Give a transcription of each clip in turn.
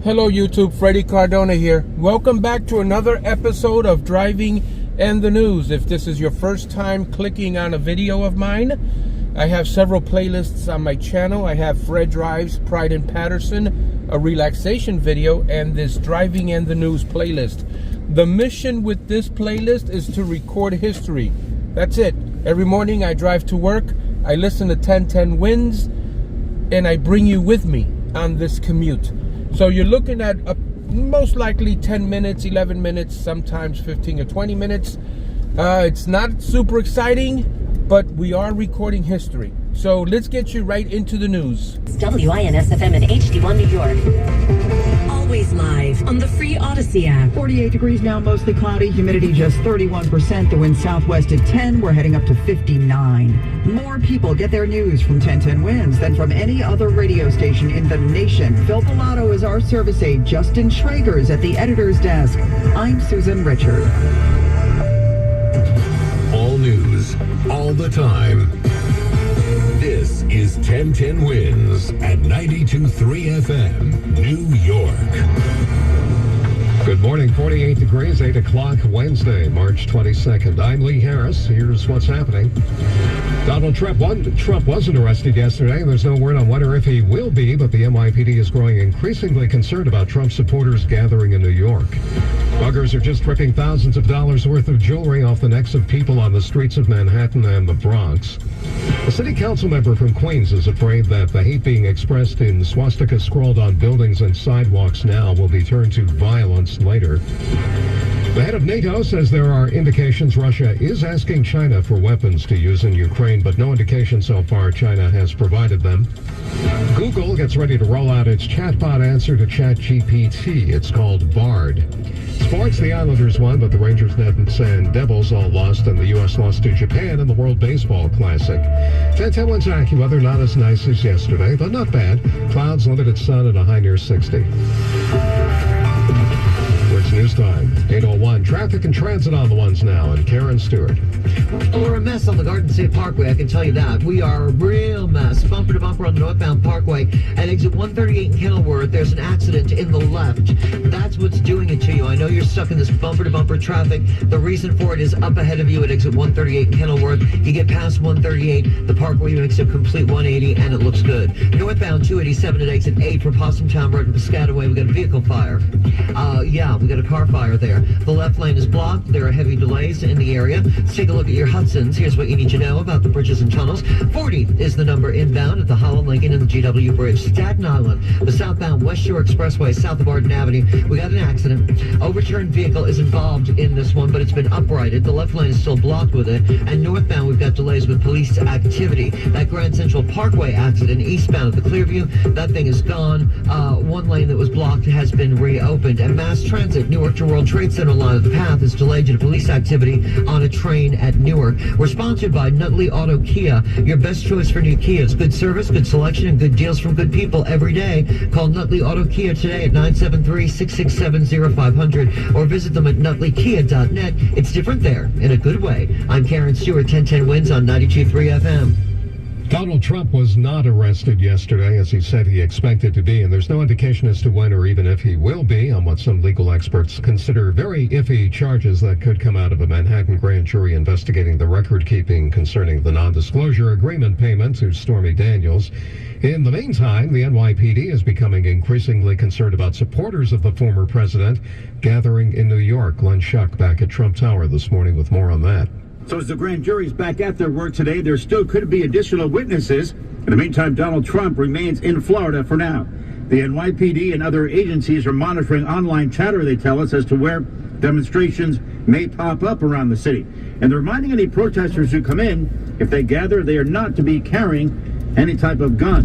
Hello YouTube, Freddie Cardona here. Welcome back to another episode of Driving and the News. If this is your first time clicking on a video of mine, I have several playlists on my channel. I have Fred Drives, Pride in Patterson, a relaxation video, and this Driving and the News playlist. The mission with this playlist is to record history. That's it. Every morning I drive to work, I listen to 1010 Wins, and I bring you with me on this commute. So you're looking at most likely 10 minutes, 11 minutes, sometimes 15 or 20 minutes. It's not super exciting, but we are recording history. So let's get you right into the news. WINS-FM and HD1 New York. Always live on the free Odyssey app. 48 degrees now, mostly cloudy. Humidity just 31%. The wind southwest at 10. We're heading up to 59. More people get their news from 1010 Wins than from any other radio station in the nation. Phil Pilato is our service aide. Justin Schrager's at the editor's desk. I'm Susan Richard. All news, all the time. This is 1010 Wins at 92.3 FM, New York. Good morning, 48 degrees, 8 o'clock, Wednesday, March 22nd. I'm Lee Harris. Here's what's happening. Donald Trump wasn't arrested yesterday. There's no word on when or if he will be, but the NYPD is growing increasingly concerned about Trump supporters gathering in New York. Muggers are just ripping thousands of dollars worth of jewelry off the necks of people on the streets of Manhattan and the Bronx. A city council member from Queens is afraid that the hate being expressed in swastika scrawled on buildings and sidewalks now will be turned to violence later. The head of NATO says there are indications Russia is asking China for weapons to use in Ukraine, but no indication so far China has provided them. Google gets ready to roll out its chatbot answer to ChatGPT. It's called Bard. Sports, the Islanders won, but the Rangers, Nets, and Devils all lost, and the U.S. lost to Japan in the World Baseball Classic. 1010 Wins AccuWeather, not as nice as yesterday, but not bad. Clouds, limited sun, and a high near 60. It's news time. 8:01. Traffic and transit on the ones now, and Karen Stewart. Well, we're a mess on the Garden State Parkway, I can tell you that. We are a real mess. Bumper to bumper on the northbound parkway. At exit 138 in Kenilworth, there's an accident in the left. That's what's doing it to you. I know you're stuck in this bumper to bumper traffic. The reason for it is up ahead of you at exit 138 in Kenilworth. You get past 138, the parkway makes a complete 180, and it looks good. Northbound 287 at exit 8 from Possumtown Road and Piscataway, we got a vehicle fire. We got a car fire there. The left lane is blocked. There are heavy delays in the area. Let's take a look at your Hudsons. Here's what you need to know about the bridges and tunnels. 40 is the number inbound at the Holland, Lincoln, and the GW Bridge. Staten Island, the southbound West Shore Expressway, south of Arden Avenue. We got an accident. Overturned vehicle is involved in this one, but it's been uprighted. The left lane is still blocked with it. And northbound, we've got delays with police activity. That Grand Central Parkway accident eastbound at the Clearview, that thing is gone. One lane that was blocked has been reopened. And mass transit, Newark to World Trade Center line of the path is delayed due to police activity on a train at Newark. We're sponsored by Nutley Auto Kia, your best choice for new Kias. Good service, good selection, and good deals from good people every day. Call Nutley Auto Kia today at 973-667-0500 or visit them at nutleykia.net. It's different there in a good way. I'm Karen Stewart, 1010 Wins on 92.3 FM. Donald Trump was not arrested yesterday, as he said he expected to be, and there's no indication as to when or even if he will be on what some legal experts consider very iffy charges that could come out of a Manhattan grand jury investigating the record-keeping concerning the non-disclosure agreement payment to Stormy Daniels. In the meantime, the NYPD is becoming increasingly concerned about supporters of the former president gathering in New York. Glenn Schuck back at Trump Tower this morning with more on that. So as the grand jury's back at their work today, there still could be additional witnesses. In the meantime, Donald Trump remains in Florida for now. The NYPD and other agencies are monitoring online chatter, they tell us, as to where demonstrations may pop up around the city. And they're reminding any protesters who come in, if they gather, they are not to be carrying any type of gun.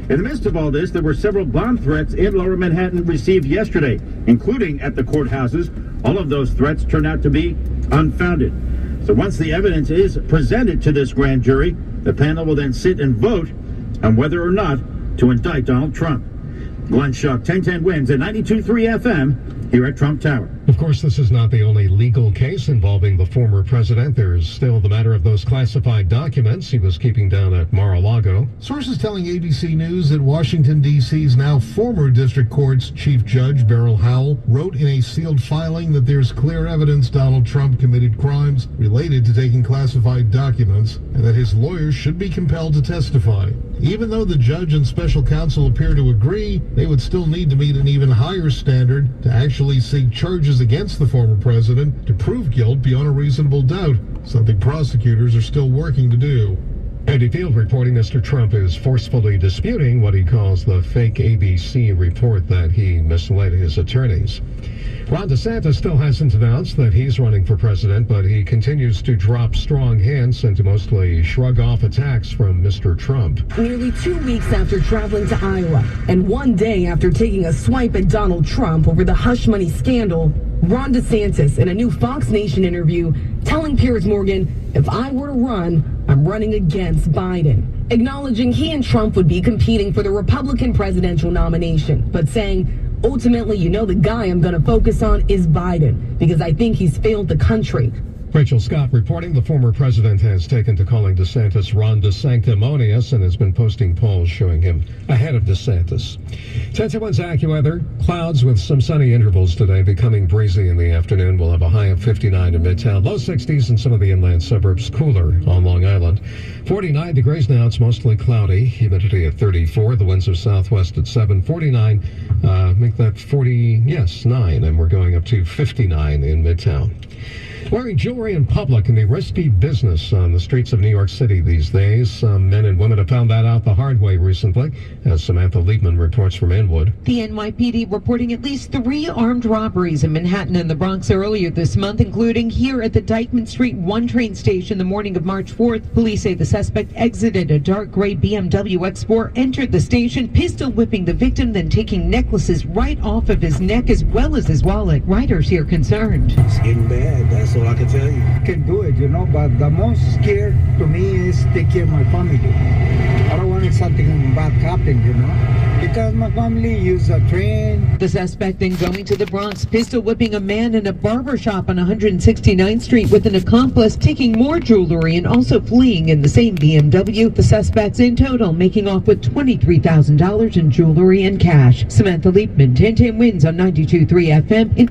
In the midst of all this, there were several bomb threats in Lower Manhattan received yesterday, including at the courthouses. All of those threats turned out to be unfounded. So once the evidence is presented to this grand jury, the panel will then sit and vote on whether or not to indict Donald Trump. Glenn Schuck, 1010 Wins at 92.3 FM here at Trump Tower. Of course, this is not the only legal case involving the former president. There's still the matter of those classified documents he was keeping down at Mar-a-Lago. Sources telling ABC News that Washington, D.C.'s now former district court's chief judge, Beryl Howell, wrote in a sealed filing that there's clear evidence Donald Trump committed crimes related to taking classified documents and that his lawyers should be compelled to testify. Even though the judge and special counsel appear to agree, they would still need to meet an even higher standard to actually seek charges against the former president to prove guilt beyond a reasonable doubt, something prosecutors are still working to do. Andy Field reporting Mr. Trump is forcefully disputing what he calls the fake ABC report that he misled his attorneys. Ron DeSantis still hasn't announced that he's running for president, but he continues to drop strong hints and to mostly shrug off attacks from Mr. Trump. Nearly 2 weeks after traveling to Iowa and 1 day after taking a swipe at Donald Trump over the hush money scandal, Ron DeSantis in a new Fox Nation interview telling Piers Morgan, if I were to run, I'm running against Biden, acknowledging he and Trump would be competing for the Republican presidential nomination, but saying, ultimately, the guy I'm going to focus on is Biden because I think he's failed the country. Rachel Scott reporting the former president has taken to calling DeSantis Ron DeSanctimonious and has been posting polls showing him ahead of DeSantis. 10-1's AccuWeather. Clouds with some sunny intervals today, becoming breezy in the afternoon. We'll have a high of 59 in Midtown, low 60s in some of the inland suburbs, cooler on Long Island. 49 degrees now. It's mostly cloudy. Humidity at 34. The winds of southwest at 7. 49. Make that 9, and we're going up to 59 in Midtown. Wearing jewelry in public can be risky business on the streets of New York City these days. Some men and women have found that out the hard way recently, as Samantha Liebman reports from Inwood. The NYPD reporting at least 3 armed robberies in Manhattan and the Bronx earlier this month, including here at the Dyckman Street 1 train station the morning of March 4th. Police say the suspect exited a dark gray BMW X4, entered the station, pistol whipping the victim, then taking necklaces right off of his neck as well as his wallet. Riders here concerned. It's getting bad. That's all I can tell you. Can do it, but the most scared to me is take care of my family. I don't want something bad happen, because my family use a train. The suspect then going to the Bronx, pistol whipping a man in a barber shop on 169th Street with an accomplice, taking more jewelry and also fleeing in the same BMW. The suspects in total making off with $23,000 in jewelry and cash. Samantha Liebman, 10-10 wins on 92.3 FM.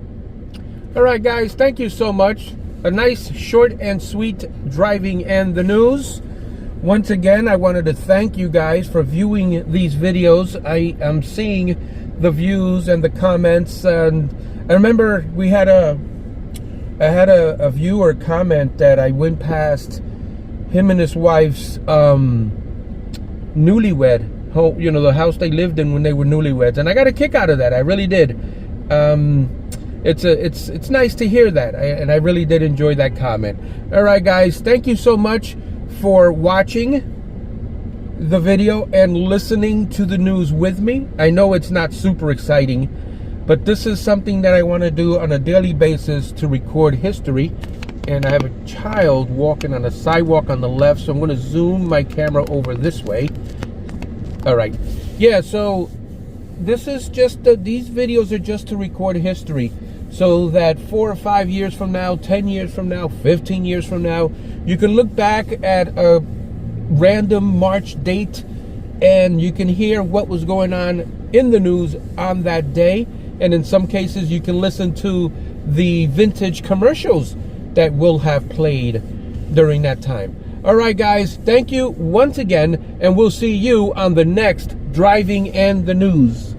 All right, guys, thank you so much. A nice, short and sweet driving and the news. Once again, I wanted to thank you guys for viewing these videos. I am seeing the views and the comments, and I remember I had a viewer comment that I went past him and his wife's newlywed home, the house they lived in when they were newlyweds, and I got a kick out of that. I really did. It's nice to hear that, and I really did enjoy that comment. All right, guys, thank you so much for watching the video and listening to the news with me. I know it's not super exciting, but this is something that I want to do on a daily basis to record history. And I have a child walking on a sidewalk on the left, so I'm going to zoom my camera over this way. All right. Yeah, so this is just these videos are just to record history, so that 4 or 5 years from now, 10 years from now, 15 years from now, you can look back at a random March date and you can hear what was going on in the news on that day. And in some cases, you can listen to the vintage commercials that will have played during that time. All right, guys, thank you once again, and we'll see you on the next Driving and the News.